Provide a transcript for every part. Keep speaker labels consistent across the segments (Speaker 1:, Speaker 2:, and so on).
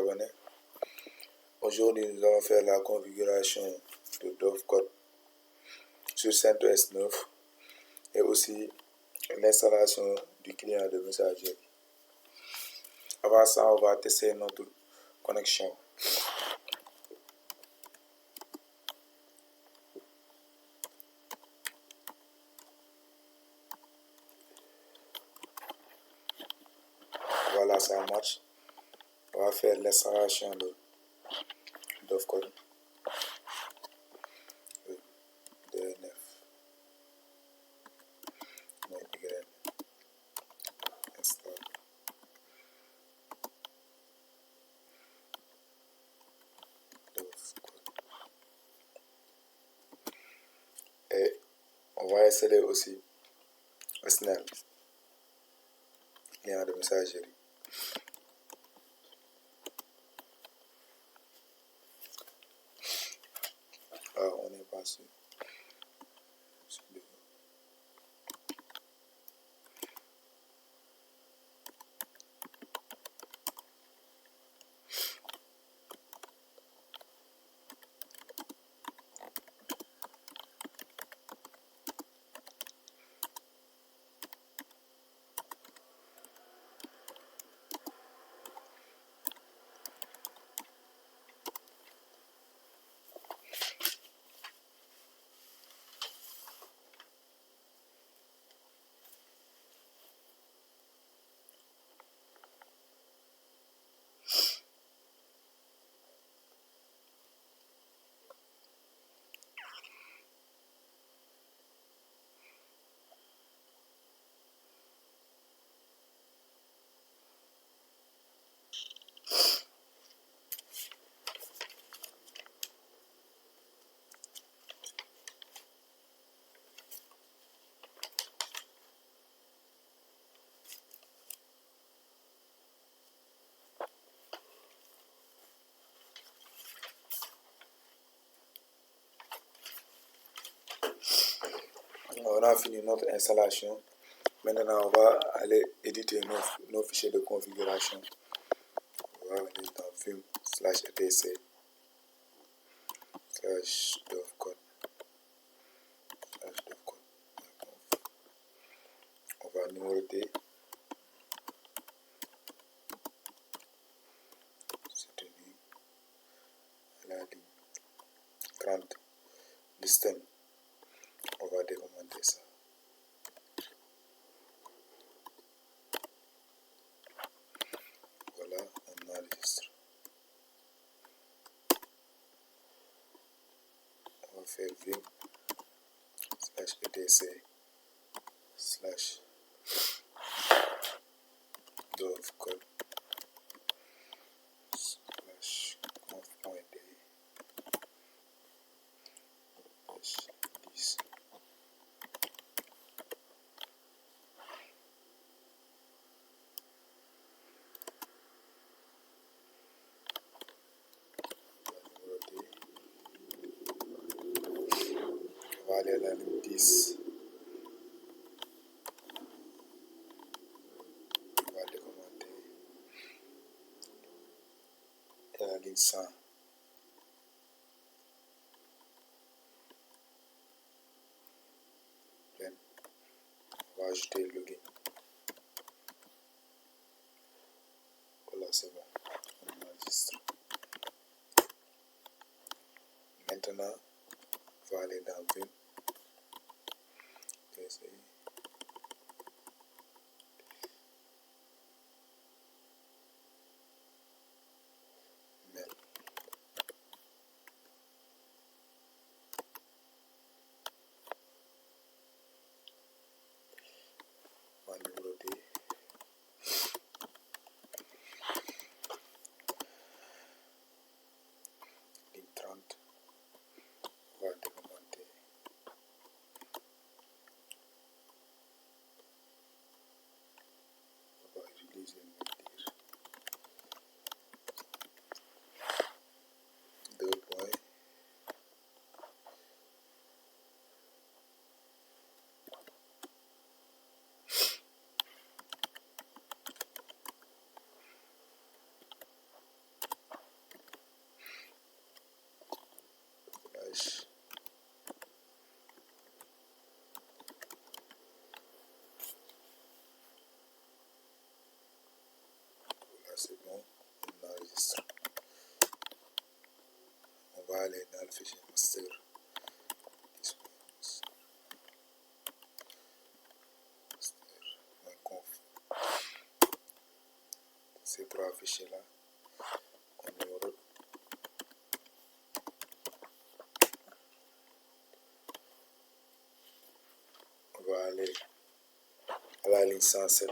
Speaker 1: abonnés. Aujourd'hui, nous allons faire la configuration de Dovecot sur CentOS 9 et aussi l'installation du client de messagerie. Avant ça, on va tester notre connexion. Voilà, ça marche. On va faire l'installation de Dovecot DNF. Install. Et on va installer aussi Snell, client de messagerie. Alors, on est passé sur le On a fini notre installation. Maintenant, on va aller éditer nos fichiers de configuration. On va aller dans Vim /etc /Dovecot. On va numéroter. C'est tenu à la ligne 30. Listen. On va décommander ça. Voilà, on enregistre. On va faire Vim /etc /Dovecot /conf.d /10. On va aller à la ligne 10. On va décommander à la ligne 100. On va ajouter le login. Voilà, c'est bon. On enregistre. Maintenant, on va aller dans Vim. Mail. On va numéroter. Ligne 30. On va décommander le fichier master. Ces trois fichiers là, on va aller à la ligne 107.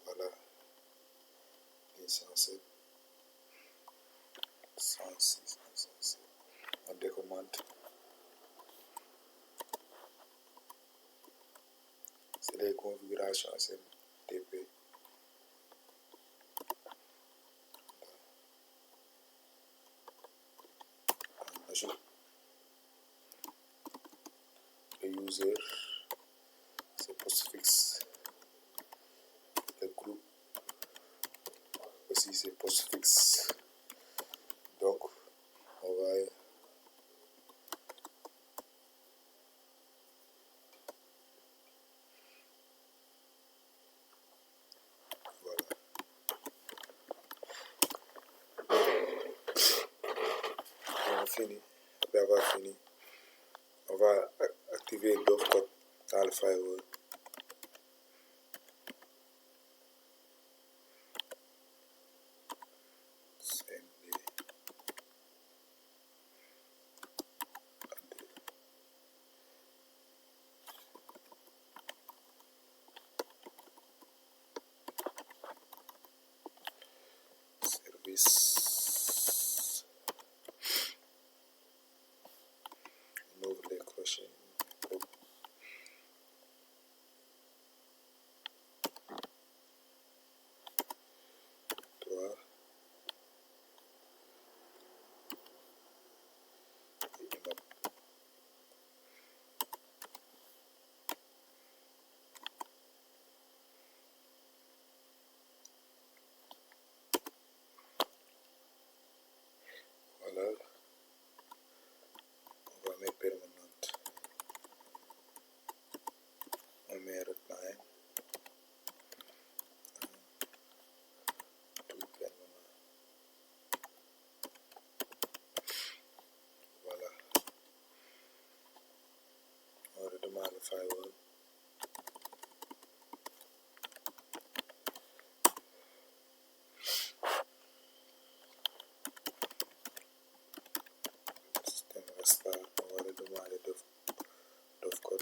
Speaker 1: Voilà, ligne 107, 106, 107. On décommande. C'est les configurations SMTP. On ajoute le user, c'est postfixe. Le groupe aussi c'est postfixe. Donc on va voilà. On a fini. Après avoir fini, on va activer Dovecot dans le firewall. CMD. Service. On ouvre les crochets. 3. Voilà. On va mettre permanente. On met redline. Tout permanent. Voilà. On redémarre le firewall. Système restart. On va redémarrer Dovecot.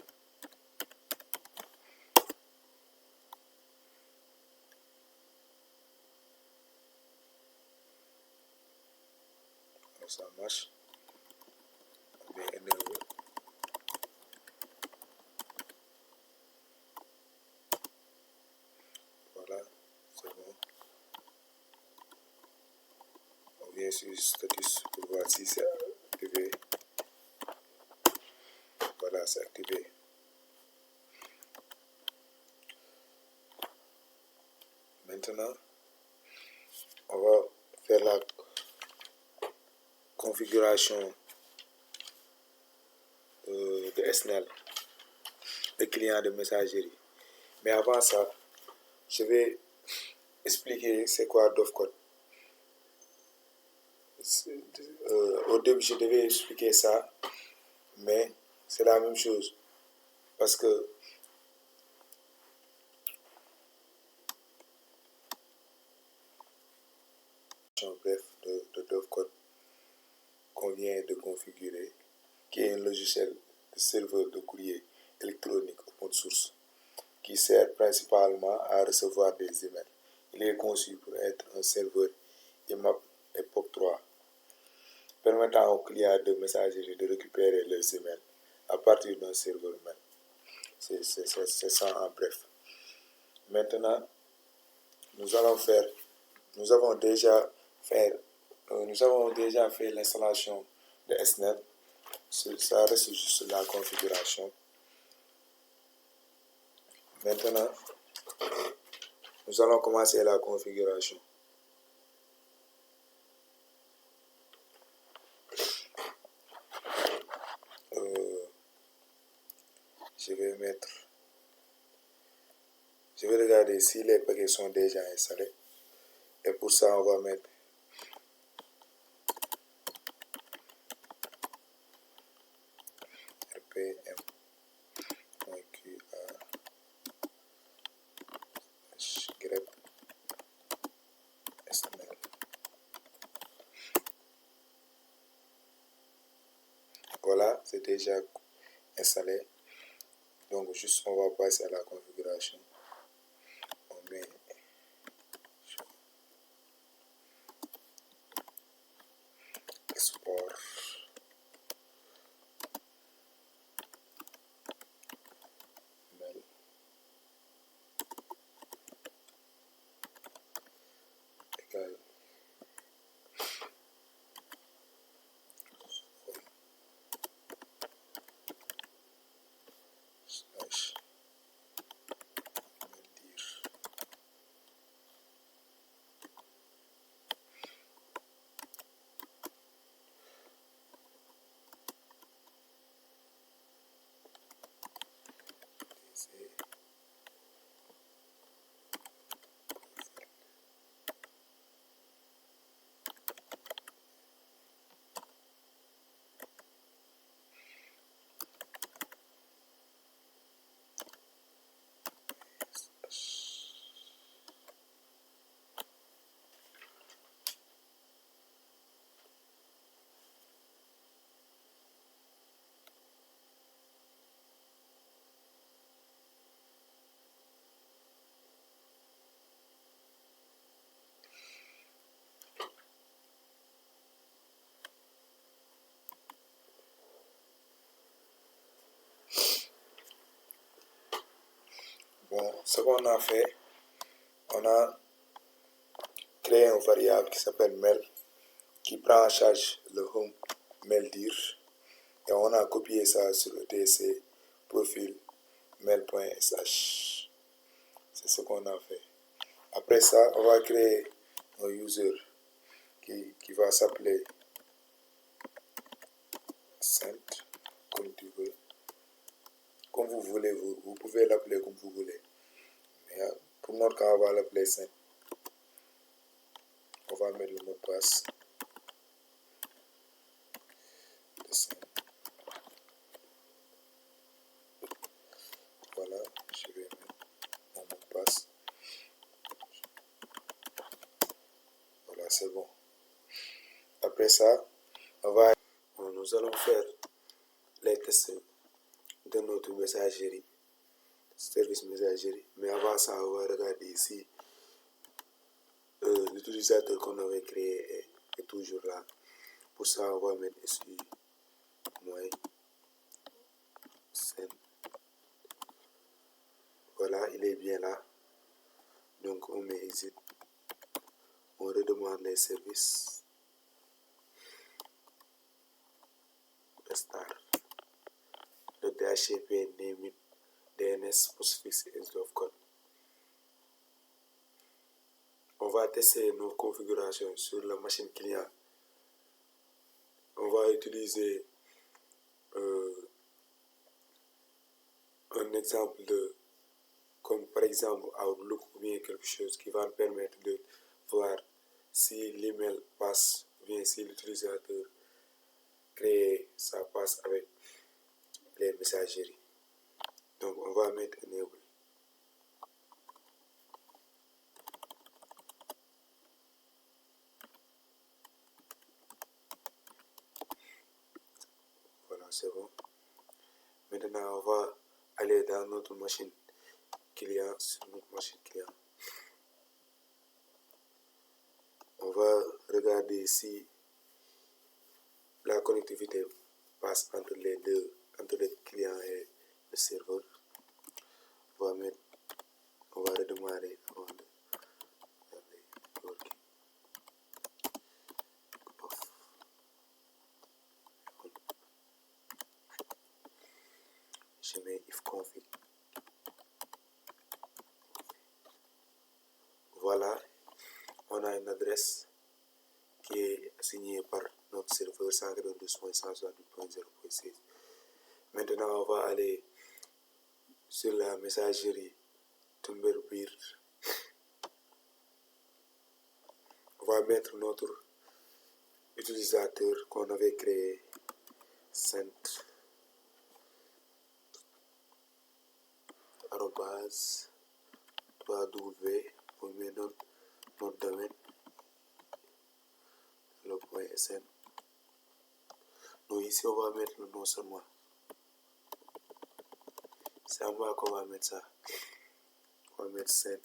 Speaker 1: Ça marche. On met énervé. Voilà, c'est bon. On vient sur status pour voir si c'est activé. Voilà, c'est activé. Maintenant, on va faire la configuration de SNL, le client de messagerie. Mais avant ça, je vais expliquer c'est quoi Dovecot. Au début, je devais expliquer ça, mais c'est la même chose. Parce que bref de Dovecot qu'on vient de configurer, qui est un logiciel de serveur de courrier électronique open source qui sert principalement à recevoir des emails. Il est conçu pour être un serveur IMAP et POP3, permettant aux clients de messagerie de récupérer leurs emails à partir d'un serveur mail. C'est ça en bref. Maintenant, nous avons déjà fait l'installation de SNET. Ça reste juste la configuration. Maintenant, nous allons commencer la configuration. je vais regarder si les paquets sont déjà installés. Et pour ça, on va mettre rpm.qa grep SML. Voilà, c'est déjà installé. Donc, juste, on va passer à la configuration. On met export mail égal slash dire. Bon, ce qu'on a fait, on a créé une variable qui s'appelle mail, qui prend en charge le home mail dir, et on a copié ça sur le TC profil mail.sh. C'est ce qu'on a fait. Après ça, on va créer un user qui va s'appeler send, comme tu veux. Comme vous voulez, vous pouvez l'appeler comme vous voulez. Mais pour notre cas, on va l'appeler send. On va mettre le mot de passe de send. Voilà, je vais mettre mon mot de passe. Voilà, c'est bon. Après ça, nous allons faire les tests de notre messagerie, service messagerie. Mais avant ça, on va regarder ici l'utilisateur qu'on avait créé est toujours là. Pour ça, on va mettre ici moins send. Voilà, il est bien là. Donc on met exit. On redemande les services. Start. Le DHCP name DNS postfix et Dovecot. On va tester nos configurations sur la machine client. On va utiliser un exemple comme par exemple Outlook ou bien quelque chose qui va nous permettre de voir si l'email passe ou bien si l'utilisateur crée ça passe avec les messageries. Donc on va mettre enable. Voilà, c'est bon. Maintenant on va aller dans notre machine client, sur notre machine client. On va regarder si la connectivité passe entre les deux, entre le client et le serveur. On va redémarrer avant de working. Je mets if config. Voilà, on a une adresse qui est assignée par notre serveur 192.168.0.6. Maintenant, on va aller sur la messagerie Thunderbird. On va mettre notre utilisateur qu'on avait créé, sent arobase 3w, on met notre domaine, le point .sn. Donc ici on va mettre le nom seulement. C'est en bas qu'on va mettre ça. On va mettre sent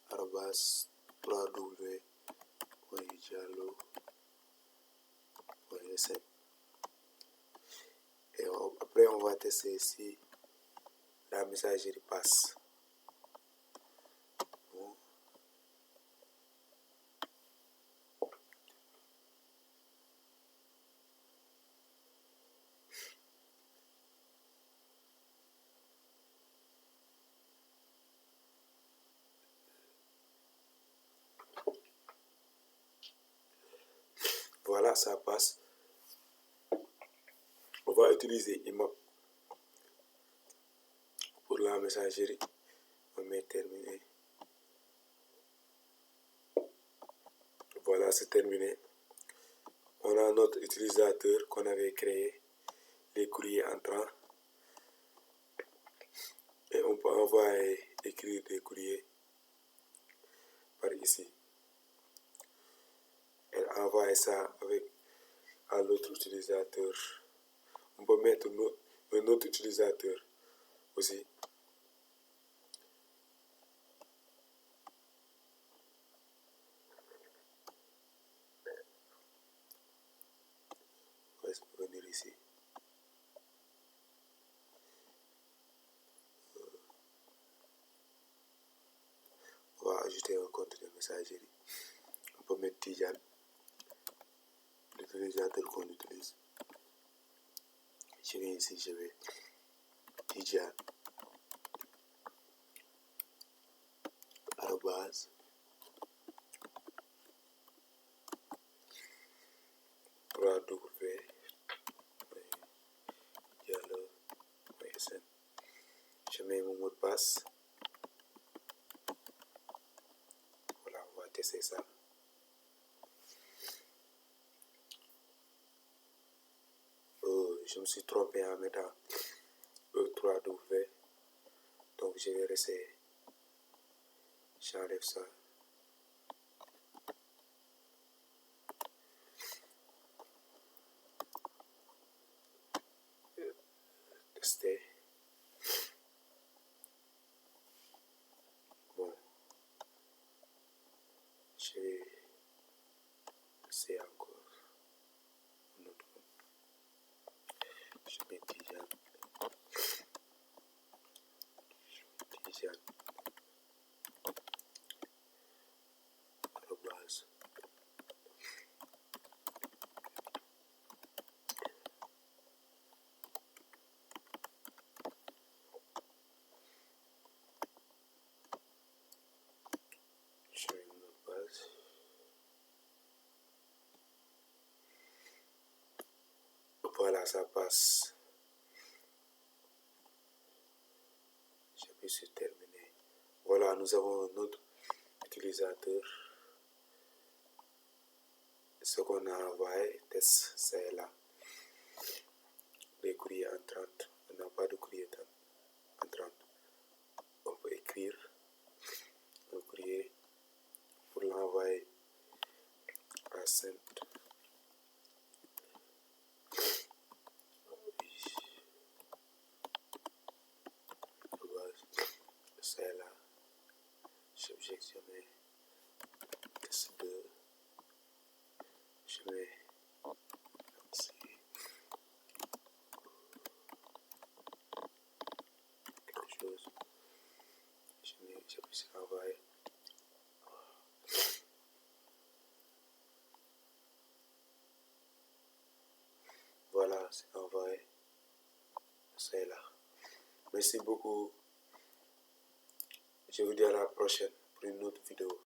Speaker 1: arobase 3w.diallo.sn. Et après on va tester si la messagerie passe. Bon. Voilà, ça passe. On va utiliser IMAP pour la messagerie. On met terminé. Voilà, c'est terminé. On a notre utilisateur qu'on avait créé, les courriers entrants. Et on peut envoyer, écrire des courriers par ici. Et envoyer ça à l'autre utilisateur. On peut mettre un autre utilisateur aussi. On va venir ici. On va ajouter un compte de messagerie. On peut mettre Tijan, l'utilisateur qu'on utilise. Je viens ici, je vais Tijan arobase www.diallo.sn. Je mets mon mot de passe. Voilà, on va tester ça. Je me suis trompé en mettant E3W. Donc je vais rester. J'enlève ça. Tester. Bon. Je vais essayer encore. Je mets Tijan. Arobase. Je mets mon mot de passe. Voilà, ça passe. J'appuie sur terminer. Voilà, nous avons notre utilisateur. Ce qu'on a envoyé, test, c'est là. Les courriers entrants. On n'a pas de courrier entrant. On peut écrire un courrier pour l'envoyer à sent. C'est là. Subject, je mets test 2. Je mets ici quelque chose. J'appuie sur envoyer. Voilà, c'est envoyé. C'est là. Merci beaucoup. Je vous dis à la prochaine pour une autre vidéo.